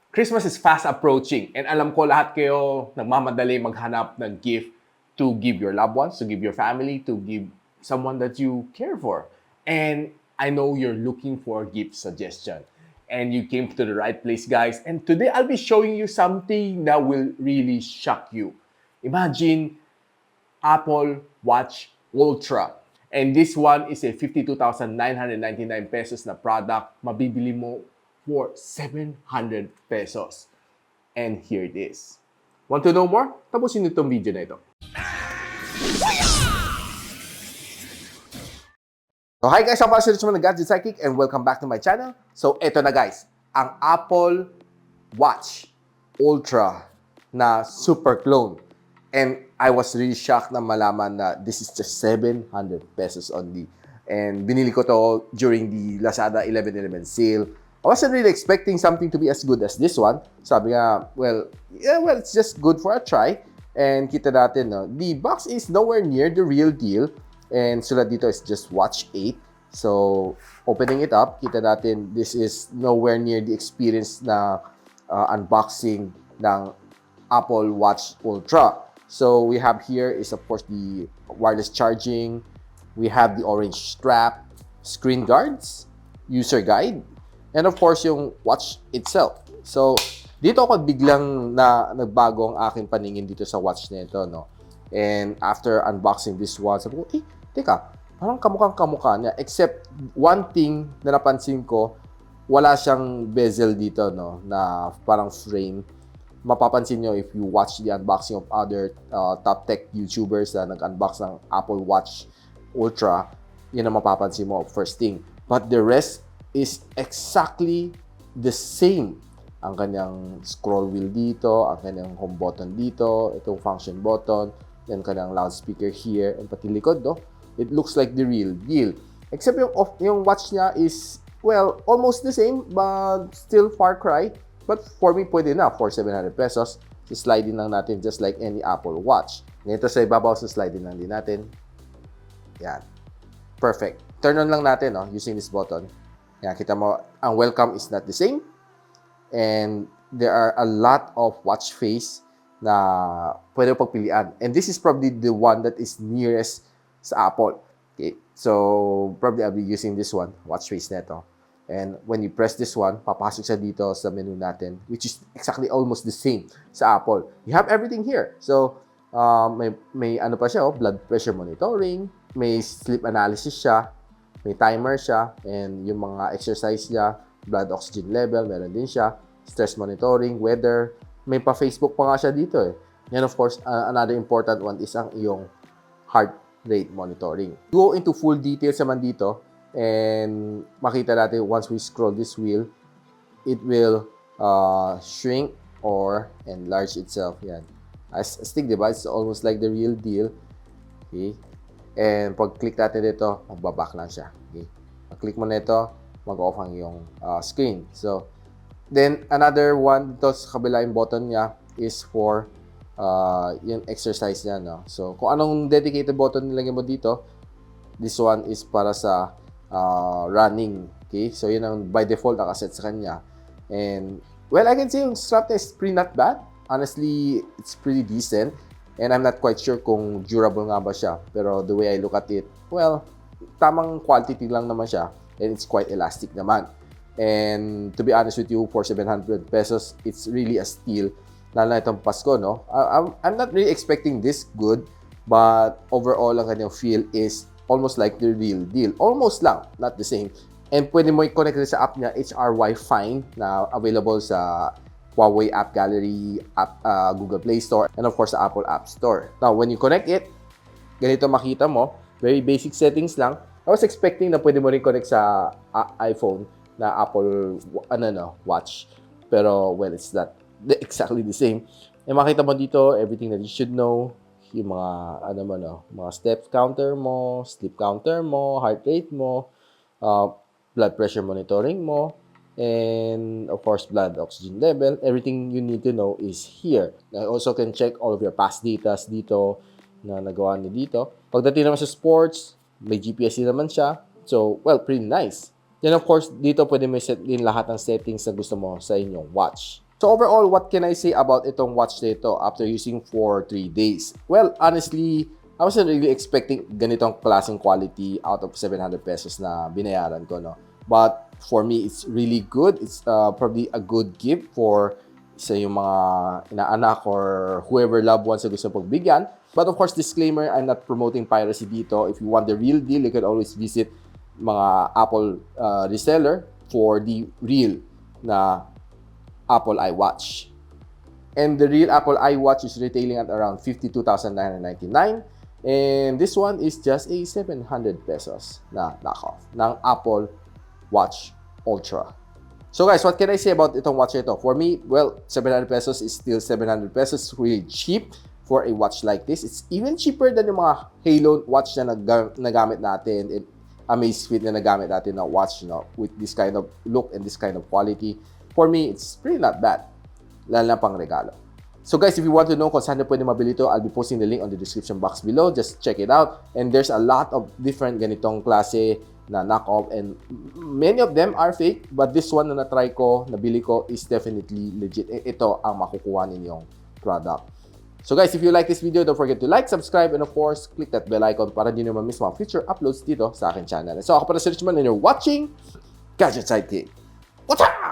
Christmas is fast approaching and alam ko lahat kayo nagmamadali maghanap ng gift to give your loved ones, to give your family, to give someone that you care for. And I know you're looking for a gift suggestion. And you came to the right place, guys. And today I'll be showing you something that will really shock you. Imagine Apple Watch Ultra. And this one is a 52,999 pesos na product. Mabibili mo for 700 pesos. And here it is. Want to know more? Tapusin itong video na ito. So hi guys, I'm Pastor Richmond ng Gadget Sidekick and welcome back to my channel. So eto na guys, ang Apple Watch Ultra na super clone. And I was really shocked na malaman na this is just 700 pesos only. And binili ko to during the Lazada 11/11 sale. I wasn't really expecting something to be as good as this one. Sabi nga, well, it's just good for a try. And kita natin, no, the box is nowhere near the real deal. And sulat dito is just Watch 8. So, opening it up, kita natin, this is nowhere near the experience na unboxing ng Apple Watch Ultra. So, we have here is, of course, the wireless charging. We have the orange strap, screen guards, user guide, and of course, yung watch itself. So, dito ako biglang nagbago ang aking paningin dito sa watch na ito, no? And after unboxing this one, sabi ko, teka, parang kamukhang-kamukha niya. Except one thing na napansin ko, wala siyang bezel dito, no? Na parang frame. Mapapansin nyo if you watch the unboxing of other top tech YouTubers na nag-unbox ng Apple Watch Ultra, yun ang mapapansin mo, first thing. But the rest is exactly the same. Ang kanyang scroll wheel dito, ang kanyang home button dito, itong function button, then kanyang loudspeaker here, and pati likod, no? It looks like the real deal. Except yung watch niya is, well, almost the same, but still far cry. But for me, pwede na for 700 pesos. Slide din lang natin just like any Apple Watch. Nito sa ibabaw, slide din lang din natin. Yan. Perfect. Turn on lang natin, no, using this button. Yan, kita mo, ang welcome is not the same. And there are a lot of watch face na pwede pagpilian. And this is probably the one that is nearest sa Apple. Okay? So, probably I'll be using this one, watch face neto. And when you press this one, papasok siya dito sa menu natin, which is exactly almost the same sa Apple. You have everything here. So, may ano pa siya, blood pressure monitoring, may sleep analysis siya, may timer siya, and yung mga exercise niya, blood oxygen level, meron din siya, stress monitoring, weather, may pa-Facebook pa nga siya dito eh. And of course, another important one is ang iyong heart rate monitoring. Go into full details naman dito, and makita natin once we scroll this wheel, it will shrink or enlarge itself. Yan. As stick, diba? It's almost like the real deal. Okay? And pag click natin dito, magbaback lang siya. Okay? Pag click mo na ito, mag-off ang iyong screen. So, then another one dito sa kabila yung button niya is for yung exercise niya, no? So, kung anong dedicated button nilagay mo dito, this one is para sa running. Okay? So, yun ang by default nakaset sa kanya. And, well, I can say yung strap is pretty not bad. Honestly, it's pretty decent. And I'm not quite sure kung durable nga ba siya. Pero the way I look at it, well, tamang quality lang naman siya. And it's quite elastic naman. And to be honest with you, for 700 pesos, it's really a steal. Lalo na itong Pasko, no? I'm not really expecting this good. But overall, ang kanyang feel is almost like the real deal. Almost lang, not the same. And pwede mo i-connect sa app niya, HRY Find, na available sa Huawei App Gallery, Google Play Store, and of course, sa Apple App Store. Now, when you connect it, ganito makita mo, very basic settings lang. I was expecting na pwede mo rin connect sa iPhone na Apple Watch. Pero, well, it's not exactly the same. And makita mo dito, everything that you should know, yung mga, mga step counter mo, sleep counter mo, heart rate mo, blood pressure monitoring mo, and of course, blood oxygen level. Everything you need to know is here. I also can check all of your past data dito na nagawa niyo dito. Pagdating naman sa sports, may GPS din naman siya. So, well, pretty nice. Then of course, dito pwede may set din lahat ng settings na gusto mo sa inyong watch. So overall, what can I say about itong watch na ito after using for 3 days? Well, honestly, I wasn't really expecting ganitong klaseng quality out of 700 pesos na binayaran ko, no? But for me, it's really good. It's probably a good gift for sa yung mga inaanak or whoever loved ones na gusto pagbigyan. But of course, disclaimer, I'm not promoting piracy dito. If you want the real deal, you can always visit mga Apple reseller for the real na Apple iWatch. And the real Apple iWatch is retailing at around 52,999. And this one is just a 700 pesos na knockoff ng Apple Watch Ultra. So guys, what can I say about itong watch ito? For me, well, 700 pesos is still 700 pesos. Really cheap for a watch like this. It's even cheaper than yung mga Halo watch na nagamit natin and Amazfit na nagamit natin na watch, you know, with this kind of look and this kind of quality. For me, it's really not bad. Lalo na pang regalo. So guys, if you want to know kung saan na pwede mabili ito, I'll be posting the link on the description box below. Just check it out. And there's a lot of different ganitong klase na knockoff and many of them are fake. But this one na na-try ko, nabili ko, is definitely legit. Ito ang makukuha ninyong product. So guys, if you like this video, don't forget to like, subscribe, and of course, click that bell icon para hindi nyo ma-miss mga future uploads dito sa akin channel. So ako pala si Richman and you're watching Gadget Sidekick. What's up?